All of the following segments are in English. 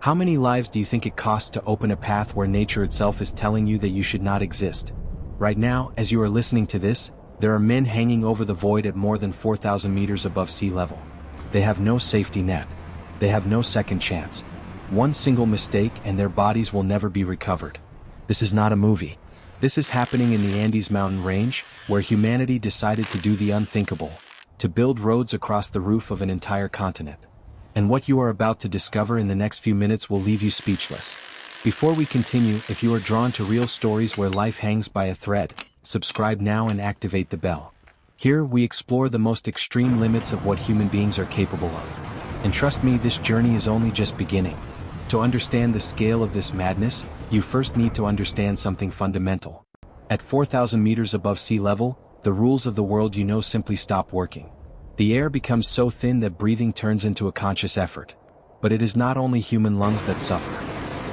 How many lives do you think it costs to open a path where nature itself is telling you that you should not exist? Right now, as you are listening to this, there are men hanging over the void at more than 4,000 meters above sea level. They have no safety net. They have no second chance. One single mistake and their bodies will never be recovered. This is not a movie. This is happening in the Andes mountain range, where humanity decided to do the unthinkable, to build roads across the roof of an entire continent. And what you are about to discover in the next few minutes will leave you speechless. Before we continue, if you are drawn to real stories where life hangs by a thread, subscribe now and activate the bell. Here we explore the most extreme limits of what human beings are capable of. And trust me, this journey is only just beginning. To understand the scale of this madness, you first need to understand something fundamental. At 4,000 meters above sea level, the rules of the world you know simply stop working. The air becomes so thin that breathing turns into a conscious effort. But it is not only human lungs that suffer.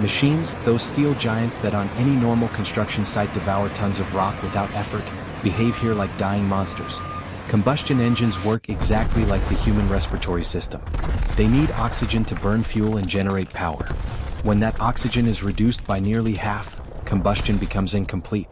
Machines, those steel giants that on any normal construction site devour tons of rock without effort, behave here like dying monsters. Combustion engines work exactly like the human respiratory system. They need oxygen to burn fuel and generate power. When that oxygen is reduced by nearly half, combustion becomes incomplete.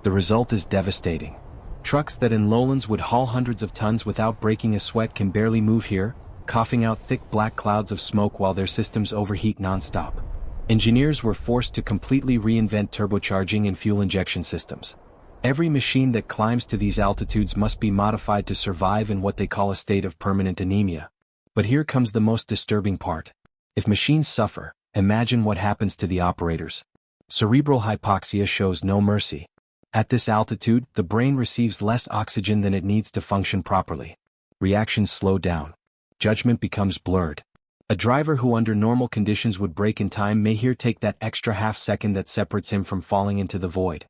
The result is devastating. Trucks that in lowlands would haul hundreds of tons without breaking a sweat can barely move here, coughing out thick black clouds of smoke while their systems overheat non-stop. Engineers were forced to completely reinvent turbocharging and fuel injection systems. Every machine that climbs to these altitudes must be modified to survive in what they call a state of permanent anemia. But here comes the most disturbing part. If machines suffer, imagine what happens to the operators. Cerebral hypoxia shows no mercy. At this altitude, the brain receives less oxygen than it needs to function properly. Reactions slow down. Judgment becomes blurred. A driver who under normal conditions would brake in time may here take that extra half second that separates him from falling into the void.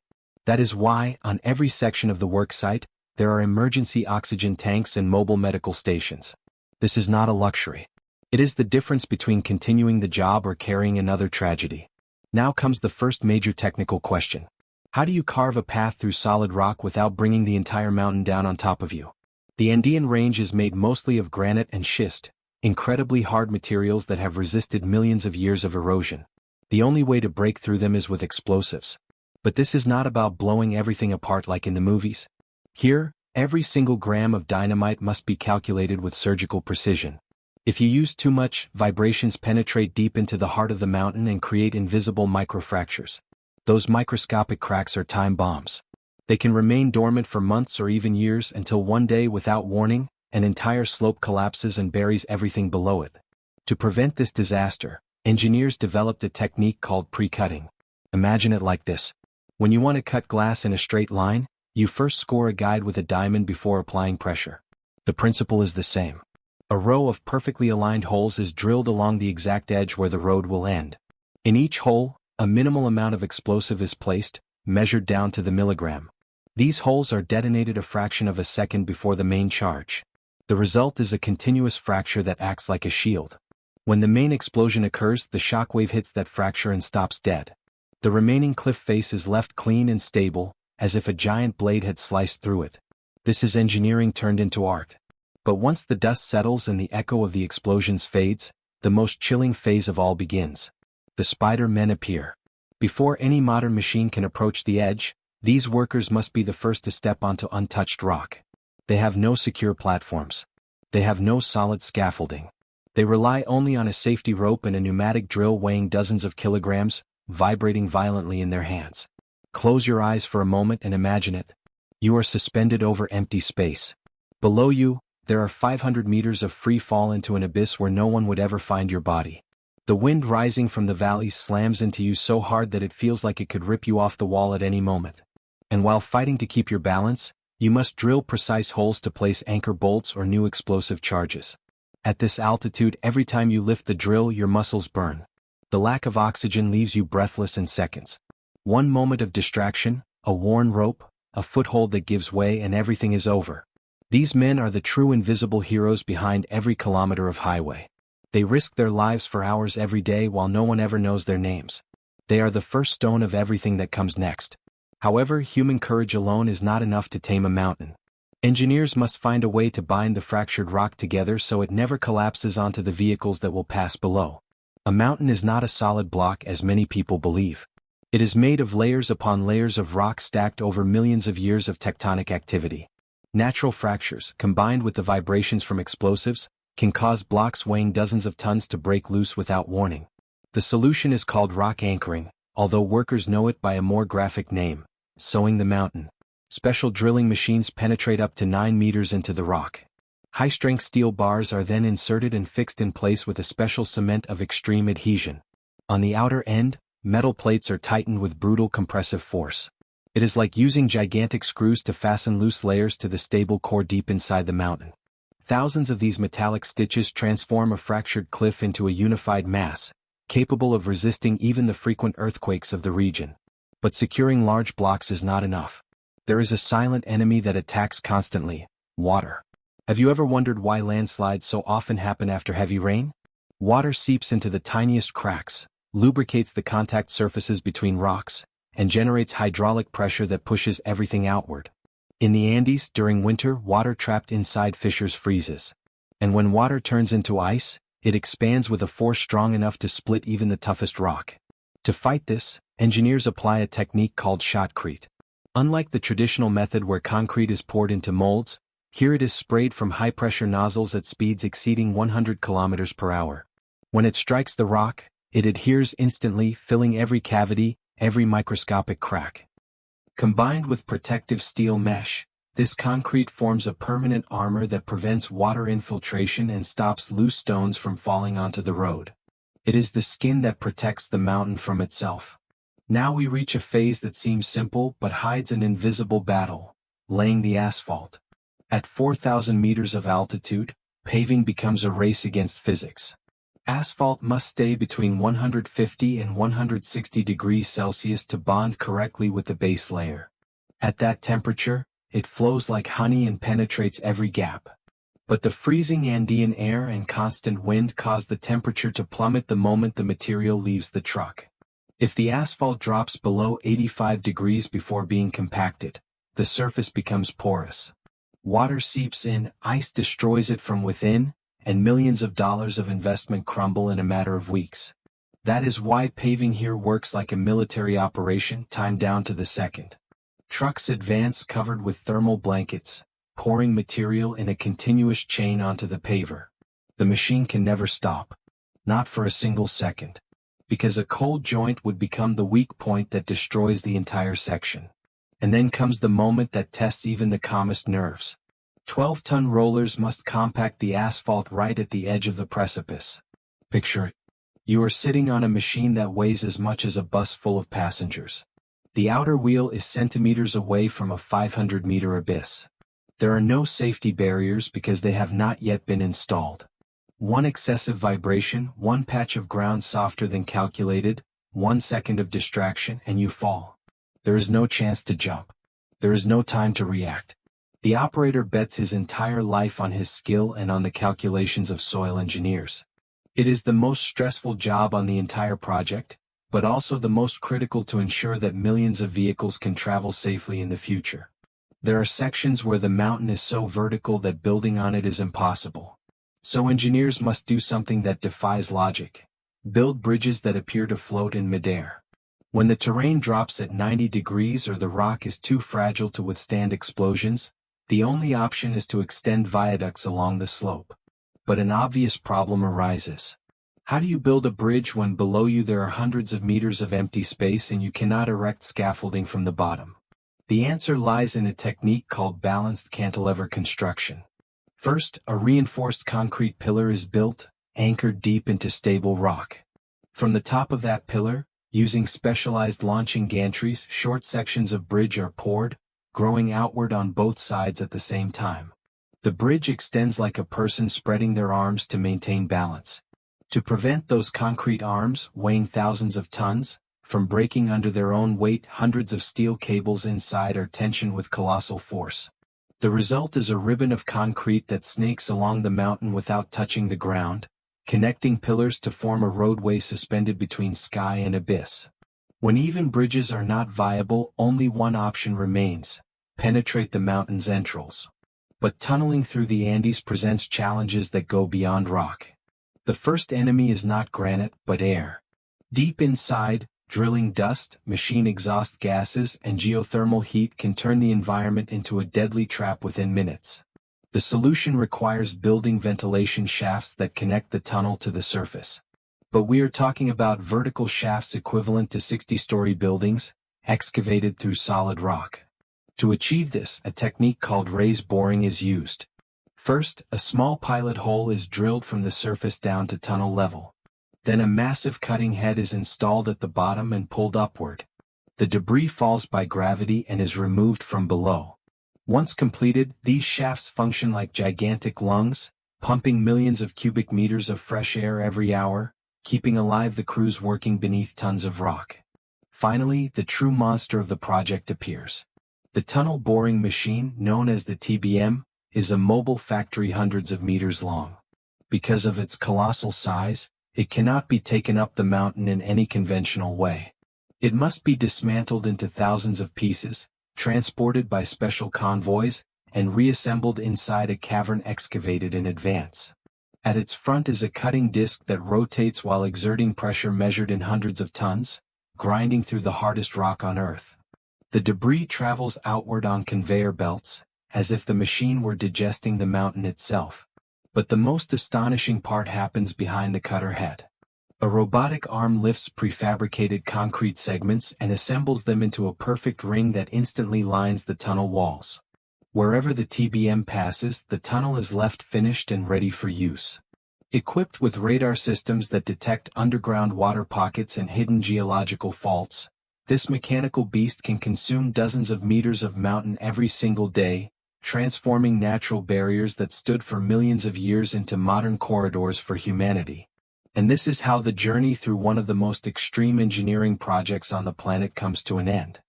That is why, on every section of the work site, there are emergency oxygen tanks and mobile medical stations. This is not a luxury. It is the difference between continuing the job or carrying another tragedy. Now comes the first major technical question. How do you carve a path through solid rock without bringing the entire mountain down on top of you? The Andean range is made mostly of granite and schist, incredibly hard materials that have resisted millions of years of erosion. The only way to break through them is with explosives. But this is not about blowing everything apart like in the movies. Here, every single gram of dynamite must be calculated with surgical precision. If you use too much, vibrations penetrate deep into the heart of the mountain and create invisible microfractures. Those microscopic cracks are time bombs. They can remain dormant for months or even years until one day, without warning, an entire slope collapses and buries everything below it. To prevent this disaster, engineers developed a technique called pre-cutting. Imagine it like this. When you want to cut glass in a straight line, you first score a guide with a diamond before applying pressure. The principle is the same. A row of perfectly aligned holes is drilled along the exact edge where the road will end. In each hole, a minimal amount of explosive is placed, measured down to the milligram. These holes are detonated a fraction of a second before the main charge. The result is a continuous fracture that acts like a shield. When the main explosion occurs, the shockwave hits that fracture and stops dead. The remaining cliff face is left clean and stable, as if a giant blade had sliced through it. This is engineering turned into art. But once the dust settles and the echo of the explosions fades, the most chilling phase of all begins. The Spider Men appear. Before any modern machine can approach the edge, these workers must be the first to step onto untouched rock. They have no secure platforms. They have no solid scaffolding. They rely only on a safety rope and a pneumatic drill weighing dozens of kilograms, vibrating violently in their hands. Close your eyes for a moment and imagine it. You are suspended over empty space. Below you, there are 500 meters of free fall into an abyss where no one would ever find your body. The wind rising from the valleys slams into you so hard that it feels like it could rip you off the wall at any moment. And while fighting to keep your balance, you must drill precise holes to place anchor bolts or new explosive charges. At this altitude, every time you lift the drill, your muscles burn. The lack of oxygen leaves you breathless in seconds. One moment of distraction, a worn rope, a foothold that gives way, and everything is over. These men are the true invisible heroes behind every kilometer of highway. They risk their lives for hours every day while no one ever knows their names. They are the first stone of everything that comes next. However, human courage alone is not enough to tame a mountain. Engineers must find a way to bind the fractured rock together so it never collapses onto the vehicles that will pass below. A mountain is not a solid block as many people believe. It is made of layers upon layers of rock stacked over millions of years of tectonic activity. Natural fractures, combined with the vibrations from explosives, can cause blocks weighing dozens of tons to break loose without warning. The solution is called rock anchoring, although workers know it by a more graphic name: sewing the mountain. Special drilling machines penetrate up to 9 meters into the rock. High-strength steel bars are then inserted and fixed in place with a special cement of extreme adhesion. On the outer end, metal plates are tightened with brutal compressive force. It is like using gigantic screws to fasten loose layers to the stable core deep inside the mountain. Thousands of these metallic stitches transform a fractured cliff into a unified mass, capable of resisting even the frequent earthquakes of the region. But securing large blocks is not enough. There is a silent enemy that attacks constantly: water. Have you ever wondered why landslides so often happen after heavy rain? Water seeps into the tiniest cracks, lubricates the contact surfaces between rocks, and generates hydraulic pressure that pushes everything outward. In the Andes, during winter, water trapped inside fissures freezes. And when water turns into ice, it expands with a force strong enough to split even the toughest rock. To fight this, engineers apply a technique called shotcrete. Unlike the traditional method where concrete is poured into molds, here it is sprayed from high-pressure nozzles at speeds exceeding 100 kilometers per hour. When it strikes the rock, it adheres instantly, filling every cavity, every microscopic crack. Combined with protective steel mesh, this concrete forms a permanent armor that prevents water infiltration and stops loose stones from falling onto the road. It is the skin that protects the mountain from itself. Now we reach a phase that seems simple but hides an invisible battle: laying the asphalt. At 4,000 meters of altitude, paving becomes a race against physics. Asphalt must stay between 150 and 160 degrees Celsius to bond correctly with the base layer. At that temperature, it flows like honey and penetrates every gap. But the freezing Andean air and constant wind cause the temperature to plummet the moment the material leaves the truck. If the asphalt drops below 85 degrees before being compacted, the surface becomes porous. Water seeps in, ice destroys it from within, and millions of dollars of investment crumble in a matter of weeks. That is why paving here works like a military operation, timed down to the second. Trucks advance covered with thermal blankets, pouring material in a continuous chain onto the paver. The machine can never stop. Not for a single second. Because a cold joint would become the weak point that destroys the entire section. And then comes the moment that tests even the calmest nerves. 12-ton rollers must compact the asphalt right at the edge of the precipice. Picture it. You are sitting on a machine that weighs as much as a bus full of passengers. The outer wheel is centimeters away from a 500-meter abyss. There are no safety barriers because they have not yet been installed. One excessive vibration, one patch of ground softer than calculated, 1 second of distraction, and you fall. There is no chance to jump. There is no time to react. The operator bets his entire life on his skill and on the calculations of soil engineers. It is the most stressful job on the entire project, but also the most critical to ensure that millions of vehicles can travel safely in the future. There are sections where the mountain is so vertical that building on it is impossible. So engineers must do something that defies logic: build bridges that appear to float in midair. When the terrain drops at 90 degrees or the rock is too fragile to withstand explosions, the only option is to extend viaducts along the slope. But an obvious problem arises. How do you build a bridge when below you there are hundreds of meters of empty space and you cannot erect scaffolding from the bottom? The answer lies in a technique called balanced cantilever construction. First, a reinforced concrete pillar is built, anchored deep into stable rock. From the top of that pillar, using specialized launching gantries, short sections of bridge are poured, growing outward on both sides at the same time. The bridge extends like a person spreading their arms to maintain balance. To prevent those concrete arms, weighing thousands of tons, from breaking under their own weight, hundreds of steel cables inside are tensioned with colossal force. The result is a ribbon of concrete that snakes along the mountain without touching the ground, connecting pillars to form a roadway suspended between sky and abyss. When even bridges are not viable, only one option remains: penetrate the mountain's entrails. But tunneling through the Andes presents challenges that go beyond rock. The first enemy is not granite but air. Deep inside, drilling dust, machine exhaust gases, and geothermal heat can turn the environment into a deadly trap within minutes. The solution requires building ventilation shafts that connect the tunnel to the surface. But we are talking about vertical shafts equivalent to 60-story buildings, excavated through solid rock. To achieve this, a technique called raise boring is used. First, a small pilot hole is drilled from the surface down to tunnel level. Then a massive cutting head is installed at the bottom and pulled upward. The debris falls by gravity and is removed from below. Once completed, these shafts function like gigantic lungs, pumping millions of cubic meters of fresh air every hour, keeping alive the crews working beneath tons of rock. Finally, the true monster of the project appears. The tunnel boring machine, known as the TBM, is a mobile factory hundreds of meters long. Because of its colossal size, it cannot be taken up the mountain in any conventional way. It must be dismantled into thousands of pieces, transported by special convoys, and reassembled inside a cavern excavated in advance. At its front is a cutting disc that rotates while exerting pressure measured in hundreds of tons, grinding through the hardest rock on Earth. The debris travels outward on conveyor belts, as if the machine were digesting the mountain itself. But the most astonishing part happens behind the cutter head. A robotic arm lifts prefabricated concrete segments and assembles them into a perfect ring that instantly lines the tunnel walls. Wherever the TBM passes, the tunnel is left finished and ready for use. Equipped with radar systems that detect underground water pockets and hidden geological faults, this mechanical beast can consume dozens of meters of mountain every single day, transforming natural barriers that stood for millions of years into modern corridors for humanity. And this is how the journey through one of the most extreme engineering projects on the planet comes to an end.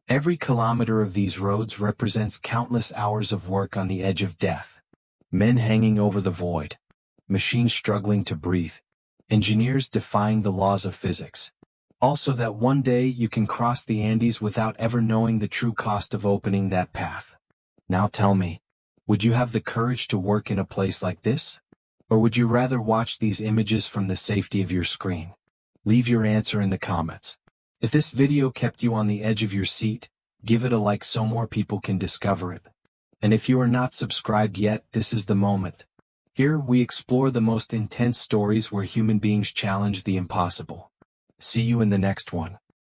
Every kilometer of these roads represents countless hours of work on the edge of death. Men hanging over the void. Machines struggling to breathe. Engineers defying the laws of physics. Also that one day you can cross the Andes without ever knowing the true cost of opening that path. Now tell me, would you have the courage to work in a place like this? Or would you rather watch these images from the safety of your screen? Leave your answer in the comments. If this video kept you on the edge of your seat, give it a like so more people can discover it. And if you are not subscribed yet, this is the moment. Here we explore the most intense stories where human beings challenge the impossible. See you in the next one.